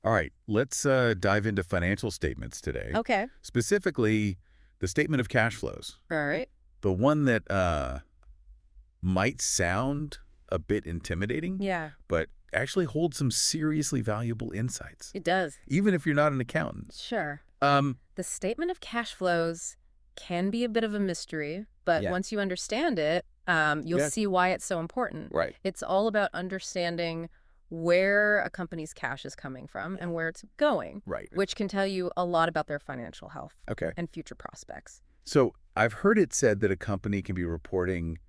All right, let's dive into financial statements today. Okay. Specifically, the statement of cash flows. All right. The one that might sound a bit intimidating, Yeah, but actually holds some seriously valuable insights, it does. even if you're not an accountant. Sure. Um, The statement of cash flows can be a bit of a mystery, but Yeah. once you understand it, you'll Yeah. see why it's so important. Right. It's all about understanding where a company's cash is coming from and where it's going, Right. which can tell you a lot about their financial health Okay. and future prospects. So I've heard it said that a company can be reporting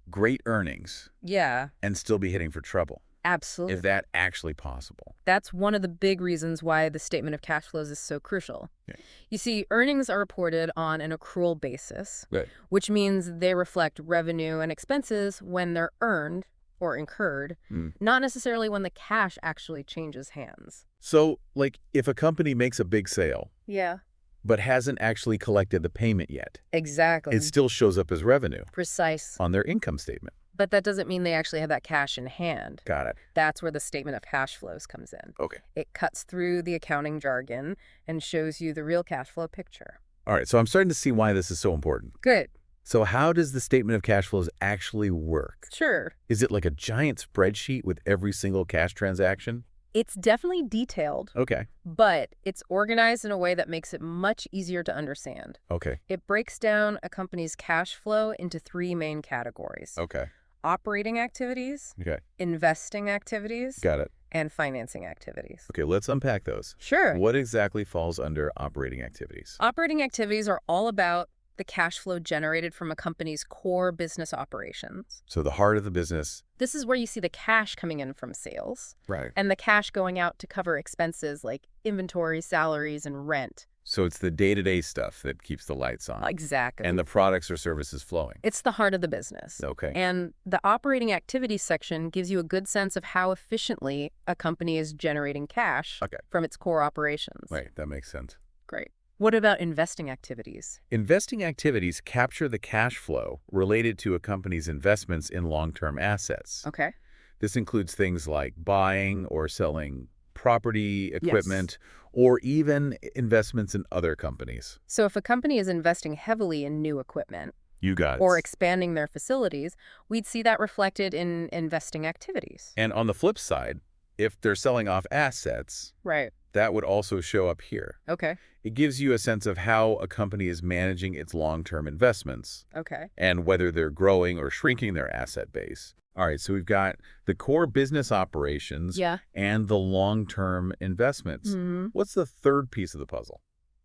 great earnings Yeah, and still be hitting for trouble. absolutely. Is that actually possible? That's one of the big reasons why the statement of cash flows is so crucial. Yeah. You see, earnings are reported on an accrual basis, Right. which means they reflect revenue and expenses when they're earned or incurred, not necessarily when the cash actually changes hands. So, like, if a company makes a big sale, Yeah, but hasn't actually collected the payment yet, exactly. it still shows up as revenue Precise. on their income statement. But that doesn't mean they actually have that cash in hand. Got it. That's where the statement of cash flows comes in. Okay. It cuts through the accounting jargon and shows you the real cash flow picture. All right, so I'm starting to see why this is so important. Good. So how does the statement of cash flows actually work? Sure. Is it like a giant spreadsheet with every single cash transaction? It's definitely detailed, Okay. but it's organized in a way that makes it much easier to understand. Okay. It breaks down a company's cash flow into three main categories: Okay. operating activities, Okay. investing activities, Got it. and financing activities. Okay, let's unpack those. Sure. What exactly falls under operating activities? Operating activities are all about the cash flow generated from a company's core business operations. So the heart of the business. This is where you see the cash coming in from sales Right. and the cash going out to cover expenses like inventory, salaries, and rent. So it's the day-to-day stuff that keeps the lights on. Exactly. And the products or services flowing. It's the heart of the business. Okay. And the operating activities section gives you a good sense of how efficiently a company is generating cash Okay. from its core operations. Right, that makes sense. Great. What about investing activities? Investing activities capture the cash flow related to a company's investments in long-term assets. Okay. This includes things like buying or selling property, equipment, or even investments in other companies. So if a company is investing heavily in new equipment You got it. or expanding their facilities, we'd see that reflected in investing activities. And on the flip side, if they're selling off assets, Right. that would also show up here. Okay. It gives you a sense of how a company is managing its long-term investments Okay. and whether they're growing or shrinking their asset base. All right, so we've got the core business operations Yeah. and the long-term investments. Mm-hmm. What's the third piece of the puzzle?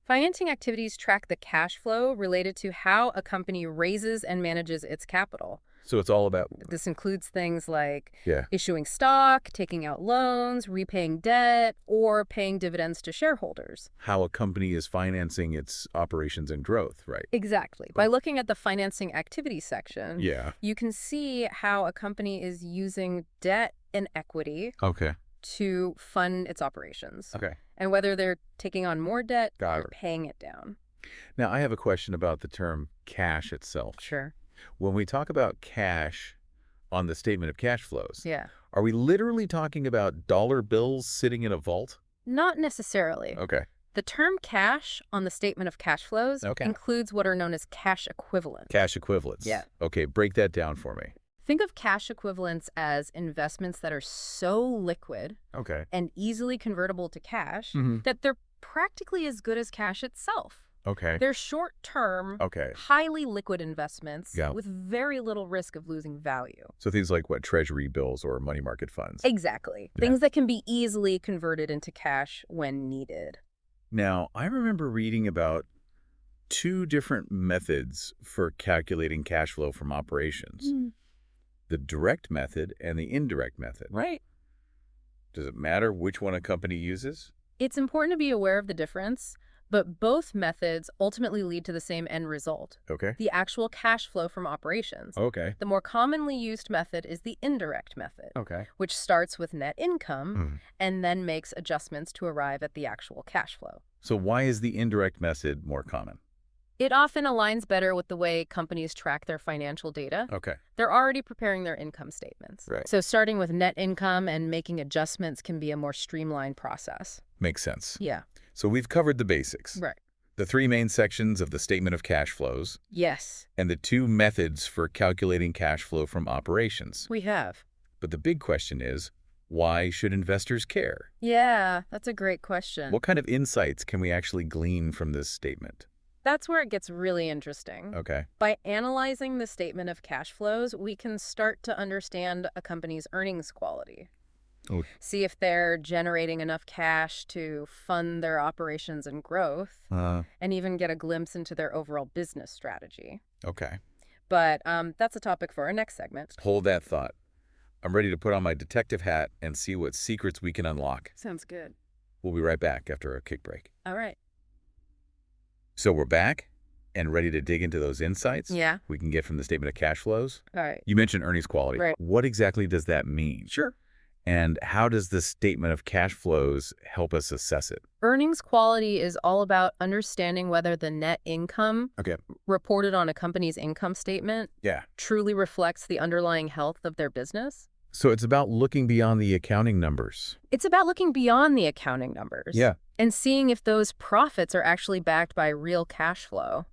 Financing activities track the cash flow related to how a company raises and manages its capital. So it's all about, This includes things like yeah, issuing stock, taking out loans, repaying debt, or paying dividends to shareholders. how a company is financing its operations and growth, right? Exactly. By looking at the financing activity section, Yeah. you can see how a company is using debt and equity Okay. to fund its operations, Okay. and whether they're taking on more debt Got or it. paying it down. Now, I have a question about the term cash itself. Sure. When we talk about cash on the statement of cash flows, Yeah. are we literally talking about dollar bills sitting in a vault? Not necessarily. Okay. The term cash on the statement of cash flows Okay. includes what are known as cash equivalents. Cash equivalents. Yeah. Okay, break that down for me. Think of cash equivalents as investments that are so liquid Okay. and easily convertible to cash Mhm. that they're practically as good as cash itself. Okay. They're short-term, Okay. highly liquid investments Yeah. with very little risk of losing value. So things like what, treasury bills or money market funds. Exactly. Yeah. Things that can be easily converted into cash when needed. Now, I remember reading about two different methods for calculating cash flow from operations. The direct method and the indirect method. Right. Does it matter which one a company uses? It's important to be aware of the difference, but both methods ultimately lead to the same end result, Okay. the actual cash flow from operations. Okay. The more commonly used method is the indirect method, Okay. which starts with net income Mhm. and then makes adjustments to arrive at the actual cash flow. So why is the indirect method more common? It often aligns better with the way companies track their financial data. Okay. They're already preparing their income statements. Right. So starting with net income and making adjustments can be a more streamlined process. Makes sense. Yeah. So we've covered the basics. Right. The 3 main sections of the statement of cash flows, Yes, and the 2 methods for calculating cash flow from operations. we have. But the big question is, why should investors care? Yeah, that's a great question. What kind of insights can we actually glean from this statement? That's where it gets really interesting. Okay. By analyzing the statement of cash flows, we can start to understand a company's earnings quality. Oh. See if they're generating enough cash to fund their operations and growth, and even get a glimpse into their overall business strategy. Okay. But that's a topic for our next segment. Hold that thought. I'm ready to put on my detective hat and see what secrets we can unlock. Sounds good. We'll be right back after a quick break. All right. So we're back and ready to dig into those insights Yeah. we can get from the statement of cash flows. All right. You mentioned earnings quality. Right. What exactly does that mean? Sure. And how does the statement of cash flows help us assess it? Earnings quality is all about understanding whether the net income Okay. reported on a company's income statement Yeah. truly reflects the underlying health of their business. So it's about looking beyond the accounting numbers. It's about looking beyond the accounting numbers. Yeah. And seeing if those profits are actually backed by real cash flow.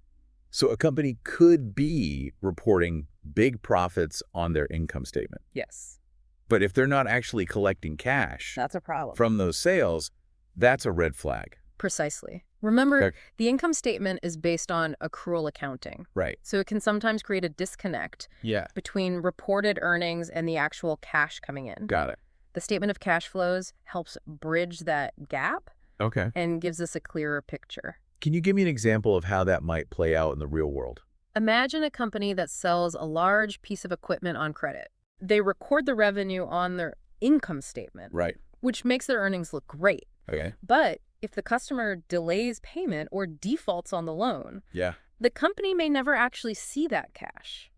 So a company could be reporting big profits on their income statement. Yes. But if they're not actually collecting cash That's a problem. from those sales, that's a red flag. Precisely. Remember, Okay. the income statement is based on accrual accounting. Right. So it can sometimes create a disconnect Yeah. between reported earnings and the actual cash coming in. Got it. The statement of cash flows helps bridge that gap Okay. and gives us a clearer picture. Can you give me an example of how that might play out in the real world? Imagine a company that sells a large piece of equipment on credit. They record the revenue on their income statement, Right. which makes their earnings look great. Okay. But if the customer delays payment or defaults on the loan, Yeah. the company may never actually see that cash.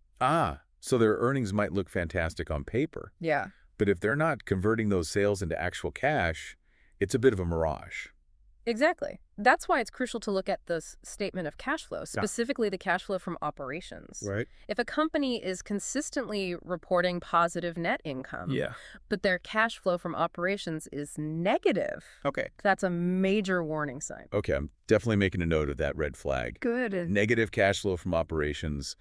So their earnings might look fantastic on paper, Yeah. but if they're not converting those sales into actual cash, it's a bit of a mirage. Exactly. That's why it's crucial to look at the statement of cash flow, specifically the cash flow from operations. Right. If a company is consistently reporting positive net income, but their cash flow from operations is negative, Okay. that's a major warning sign. Okay, I'm definitely making a note of that red flag. Good. Negative cash flow from operations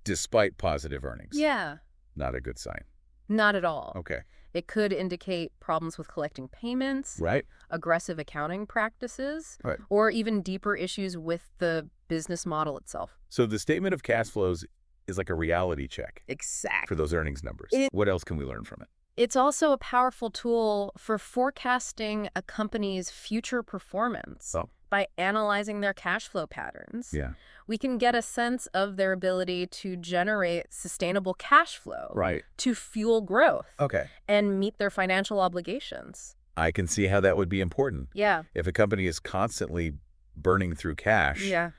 despite positive earnings. Yeah, Not a good sign. not at all. Okay. It could indicate problems with collecting payments, Right. aggressive accounting practices, Right. or even deeper issues with the business model itself. So the statement of cash flows is like a reality check Exactly. for those earnings numbers. It- What else can we learn from it? It's also a powerful tool for forecasting a company's future performance. Oh. By analyzing their cash flow patterns, Yeah. we can get a sense of their ability to generate sustainable cash flow Right. to fuel growth Okay. and meet their financial obligations. I can see how that would be important. Yeah. If a company is constantly burning through cash, Yeah.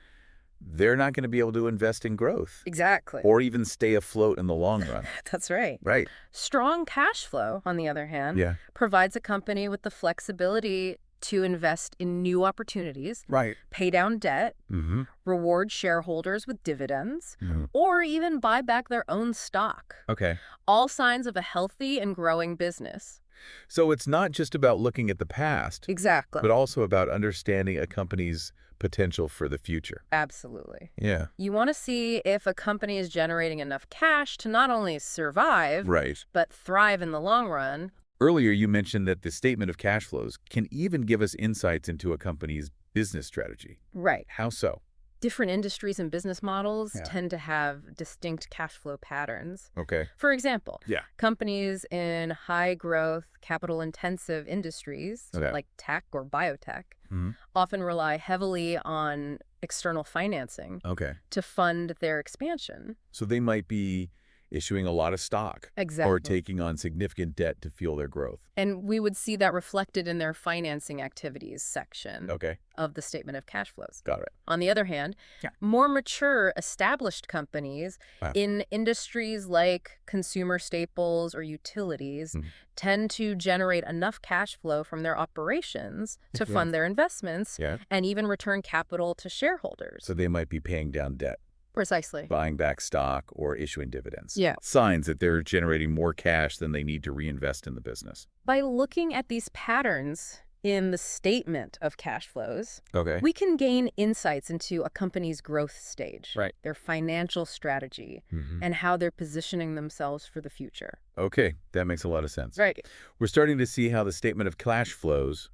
they're not going to be able to invest in growth Exactly. or even stay afloat in the long run. That's right. Right. Strong cash flow, on the other hand, Yeah. provides a company with the flexibility to invest in new opportunities, Right. pay down debt, Mm-hmm. reward shareholders with dividends, Mhm. or even buy back their own stock. Okay. All signs of a healthy and growing business. So it's not just about looking at the past, Exactly. but also about understanding a company's potential for the future. Absolutely. Yeah. You want to see if a company is generating enough cash to not only survive, Right. but thrive in the long run. Earlier, you mentioned that the statement of cash flows can even give us insights into a company's business strategy. Right. How so? Different industries and business models Yeah. tend to have distinct cash flow patterns. Okay. For example, Yeah. companies in high-growth, capital-intensive industries Okay. like tech or biotech Mhm. often rely heavily on external financing Okay. to fund their expansion. So they might be issuing a lot of stock, Exactly. or taking on significant debt to fuel their growth. And we would see that reflected in their financing activities section Okay, of the statement of cash flows. got it. On the other hand, Yeah. more mature, established companies Wow. in industries like consumer staples or utilities Mhm. tend to generate enough cash flow from their operations to Yeah. fund their investments Yeah. and even return capital to shareholders. So they might be paying down debt, Precisely. buying back stock, or issuing dividends. Yeah. Signs that they're generating more cash than they need to reinvest in the business. By looking at these patterns in the statement of cash flows, Okay. we can gain insights into a company's growth stage, Right. their financial strategy, Mhm. and how they're positioning themselves for the future. Okay, that makes a lot of sense. Right. We're starting to see how the statement of cash flows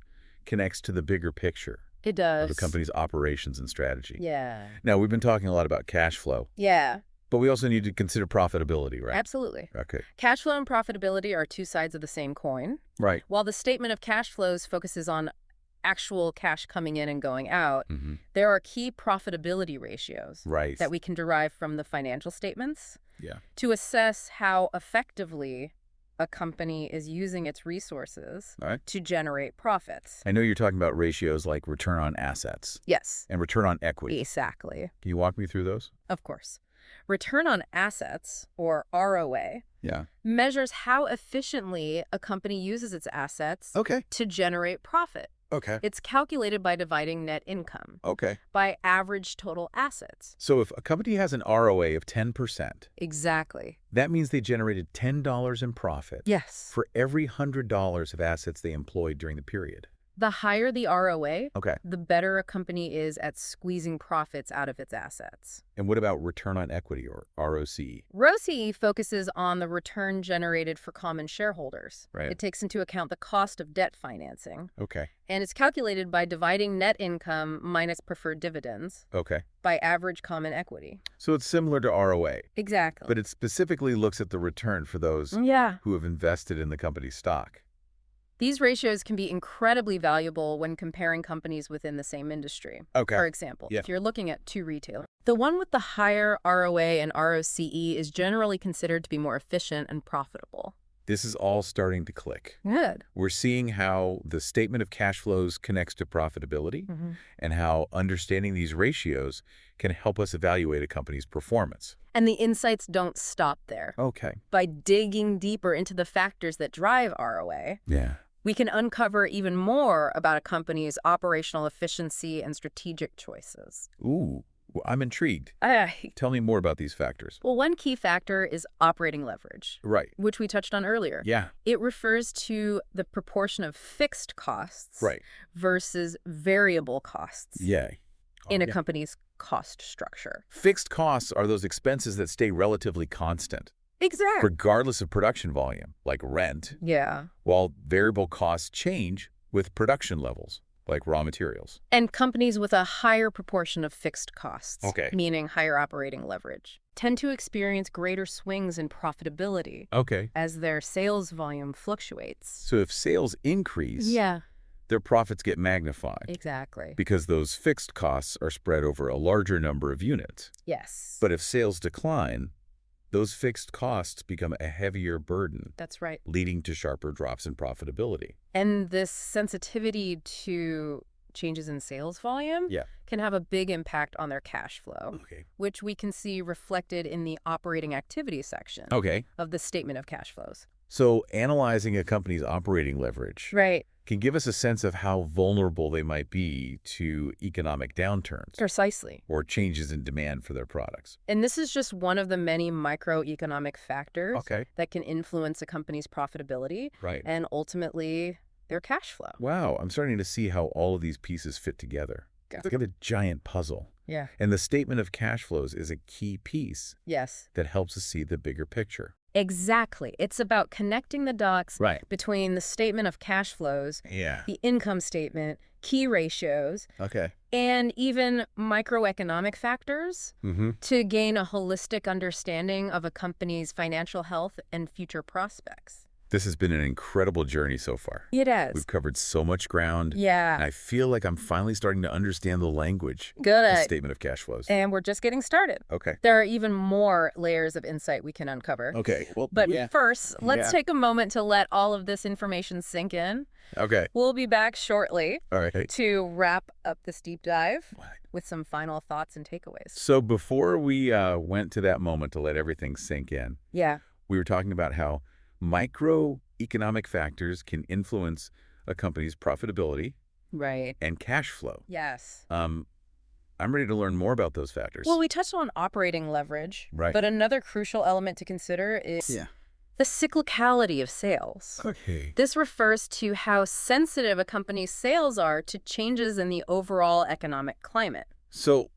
connects to the bigger picture It of does. the company's operations and strategy. Yeah. Now, we've been talking a lot about cash flow, Yeah, but we also need to consider profitability, right? absolutely. Okay. Cash flow and profitability are two sides of the same coin. Right. While the statement of cash flows focuses on actual cash coming in and going out, Mhm. there are key profitability ratios Right. that we can derive from the financial statements Yeah. to assess how effectively a company is using its resources All right. to generate profits. I know you're talking about ratios like return on assets Yes, and return on equity. exactly. Can you walk me through those? Of course. Return on assets, or ROA, Yeah. measures how efficiently a company uses its assets Okay. to generate profit. Okay. It's calculated by dividing net income Okay. by average total assets. So if a company has an ROA of 10%, Exactly. that means they generated $10 in profit Yes. for every $100 of assets they employed during the period. The higher the ROA, Okay. the better a company is at squeezing profits out of its assets. And what about return on equity, or ROCE? ROCE focuses on the return generated for common shareholders. Right. It takes into account the cost of debt financing, Okay. and it's calculated by dividing net income minus preferred dividends Okay. by average common equity. So it's similar to ROA, Exactly. but it specifically looks at the return for those Yeah. who have invested in the company's stock. These ratios can be incredibly valuable when comparing companies within the same industry. Okay. For example, Yeah. if you're looking at two retailers, the one with the higher ROA and ROCE is generally considered to be more efficient and profitable. This is all starting to click. Good. We're seeing how the statement of cash flows connects to profitability and how understanding these ratios can help us evaluate a company's performance. And the insights don't stop there. Okay. By digging deeper into the factors that drive ROA, Yeah. we can uncover even more about a company's operational efficiency and strategic choices. Ooh, well, I'm intrigued. Tell me more about these factors. Well, one key factor is operating leverage, Right. which we touched on earlier. Yeah. It refers to the proportion of fixed costs Right. versus variable costs Yeah. in a Yeah. company's cost structure. Fixed costs are those expenses that stay relatively constant, Exactly. regardless of production volume, like rent, Yeah. while variable costs change with production levels, like raw materials. And companies with a higher proportion of fixed costs, Okay. meaning higher operating leverage, tend to experience greater swings in profitability Okay. as their sales volume fluctuates. So if sales increase, Yeah, their profits get magnified exactly. because those fixed costs are spread over a larger number of units. Yes. But if sales decline, those fixed costs become a heavier burden, That's right. leading to sharper drops in profitability. And this sensitivity to changes in sales volume Yeah. can have a big impact on their cash flow, Okay. which we can see reflected in the operating activity section Okay. of the statement of cash flows. So analyzing a company's operating leverage Right. can give us a sense of how vulnerable they might be to economic downturns Precisely. or changes in demand for their products. And this is just one of the many microeconomic factors Okay. that can influence a company's profitability Right. and ultimately their cash flow. Wow, I'm starting to see how all of these pieces fit together. It's like a giant puzzle. Yeah. And the statement of cash flows is a key piece Yes. that helps us see the bigger picture. Exactly. It's about connecting the dots Right. between the statement of cash flows, Yeah. the income statement, key ratios, Okay. and even microeconomic factors Mm-hmm. to gain a holistic understanding of a company's financial health and future prospects. This has been an incredible journey so far. It is. We've covered so much ground. Yeah. And I feel like I'm finally starting to understand the language of Good. the statement of cash flows. And we're just getting started. Okay. There are even more layers of insight we can uncover. Okay. Well, But yeah. first, let's take a moment to let all of this information sink in. Okay. We'll be back shortly All right. to wrap up this deep dive with some final thoughts and takeaways. So before we went to that moment to let everything sink in, Yeah. we were talking about how microeconomic factors can influence a company's profitability Right. and cash flow. Yes. I'm ready to learn more about those factors. Well, we touched on operating leverage, Right. but another crucial element to consider is the cyclicality of sales. Okay. This refers to how sensitive a company's sales are to changes in the overall economic climate. So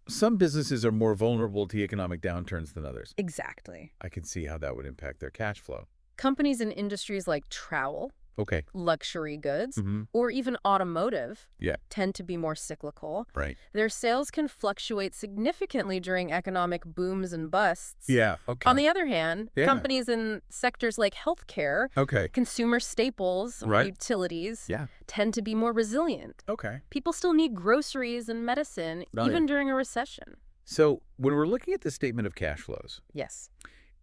some businesses are more vulnerable to economic downturns than others. Exactly. I can see how that would impact their cash flow. Companies in industries like travel, Okay. luxury goods, Mm-hmm. or even automotive Yeah. tend to be more cyclical. Right. Their sales can fluctuate significantly during economic booms and busts. Yeah. Okay. On the other hand, Yeah. companies in sectors like healthcare, Okay. consumer staples, Right. utilities Yeah. tend to be more resilient. Okay. People still need groceries and medicine, Oh, even yeah. during a recession. So when we're looking at the statement of cash flows, Yes,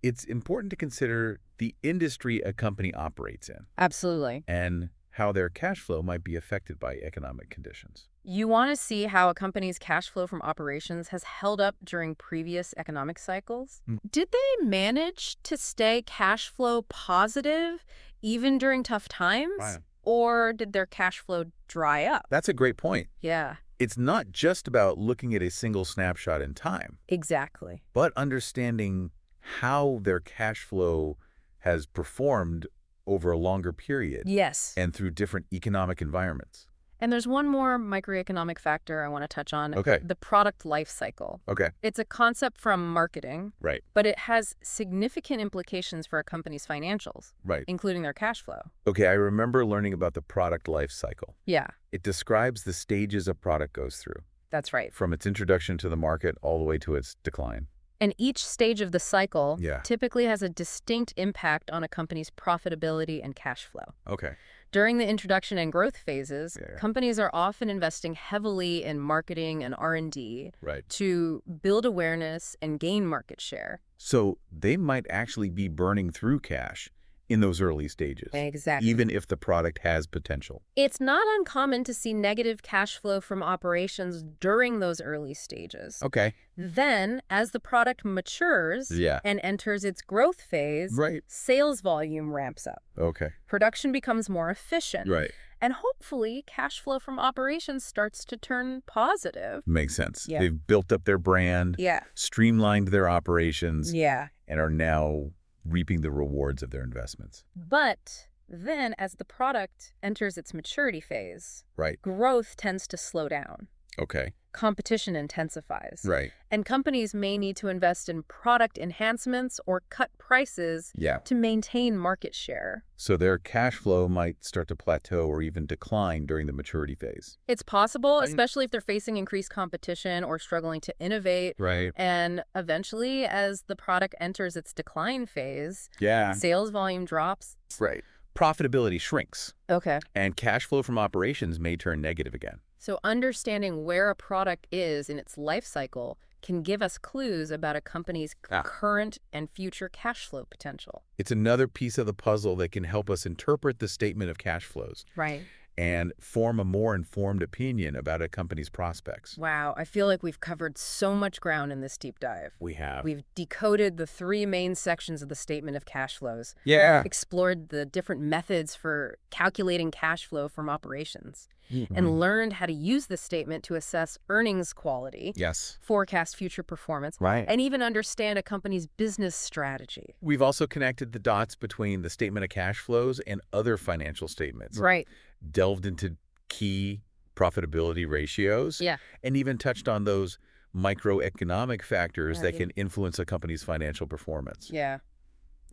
it's important to consider the industry a company operates in absolutely. and how their cash flow might be affected by economic conditions. You want to see how a company's cash flow from operations has held up during previous economic cycles? Mm. Did they manage to stay cash flow positive even during tough times? Right. Or did their cash flow dry up? That's a great point. Yeah, It's not just about looking at a single snapshot in time, exactly. but understanding how their cash flow has performed over a longer period Yes. and through different economic environments. And there's one more microeconomic factor I want to touch on. Okay. The product life cycle. Okay. It's a concept from marketing, Right. but it has significant implications for a company's financials, Right. including their cash flow. Okay, I remember learning about the product life cycle. Yeah, It describes the stages a product goes through, that's right. from its introduction to the market all the way to its decline. And each stage of the cycle Yeah. typically has a distinct impact on a company's profitability and cash flow. Okay. During the introduction and growth phases, Yeah. companies are often investing heavily in marketing and R&D Right. to build awareness and gain market share. So they might actually be burning through cash in those early stages, Exactly. even if the product has potential. It's not uncommon to see negative cash flow from operations during those early stages. Okay. Then, as the product matures Yeah. and enters its growth phase, Right. sales volume ramps up. Okay. Production becomes more efficient. Right. And hopefully, cash flow from operations starts to turn positive. Makes sense. Yeah. They've built up their brand, Yeah. streamlined their operations, Yeah. and are now reaping the rewards of their investments. But then, as the product enters its maturity phase, Right. growth tends to slow down. Okay. Competition intensifies. Right. And companies may need to invest in product enhancements or cut prices Yeah. to maintain market share. So their cash flow might start to plateau or even decline during the maturity phase. It's possible, Right. especially if they're facing increased competition or struggling to innovate. Right. And eventually, as the product enters its decline phase, Yeah. sales volume drops. Right. Profitability shrinks, Okay. and cash flow from operations may turn negative again. So understanding where a product is in its life cycle can give us clues about a company's current and future cash flow potential. It's another piece of the puzzle that can help us interpret the statement of cash flows Right. and form a more informed opinion about a company's prospects. Wow, I feel like we've covered so much ground in this deep dive. We have. We've decoded the three main sections of the statement of cash flows, Yeah. explored the different methods for calculating cash flow from operations, Mm-hmm. and learned how to use this statement to assess earnings quality, Yes. forecast future performance, Right. and even understand a company's business strategy. We've also connected the dots between the statement of cash flows and other financial statements. Right. Delved into key profitability ratios. Yeah. And even touched on those microeconomic factors that Right. can influence a company's financial performance. Yeah.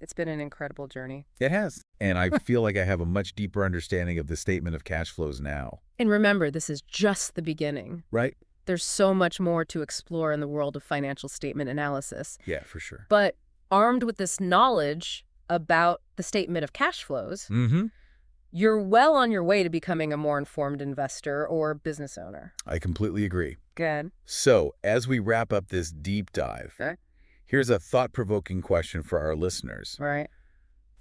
It's been an incredible journey. It has. And I feel like I have a much deeper understanding of the statement of cash flows now. And remember, this is just the beginning. Right? There's so much more to explore in the world of financial statement analysis. Yeah, for sure. But armed with this knowledge, about the statement of cash flows, Mm-hmm. you're well on your way to becoming a more informed investor or business owner. I completely agree. Good. So, as we wrap up this deep dive, Okay. here's a thought-provoking question for our listeners. Right.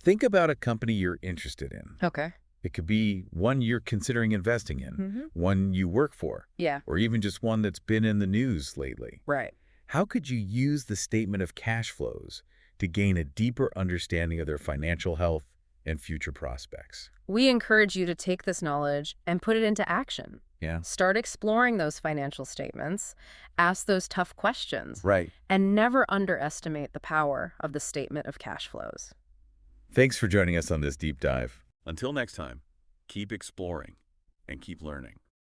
Think about a company you're interested in. Okay. It could be one you're considering investing in, Mm-hmm. one you work for, Yeah. or even just one that's been in the news lately. Right. How could you use the statement of cash flows to gain a deeper understanding of their financial health and future prospects? We encourage you to take this knowledge and put it into action. Yeah. Start exploring those financial statements, ask those tough questions, Right. and never underestimate the power of the statement of cash flows. Thanks for joining us on this deep dive. Until next time, keep exploring and keep learning.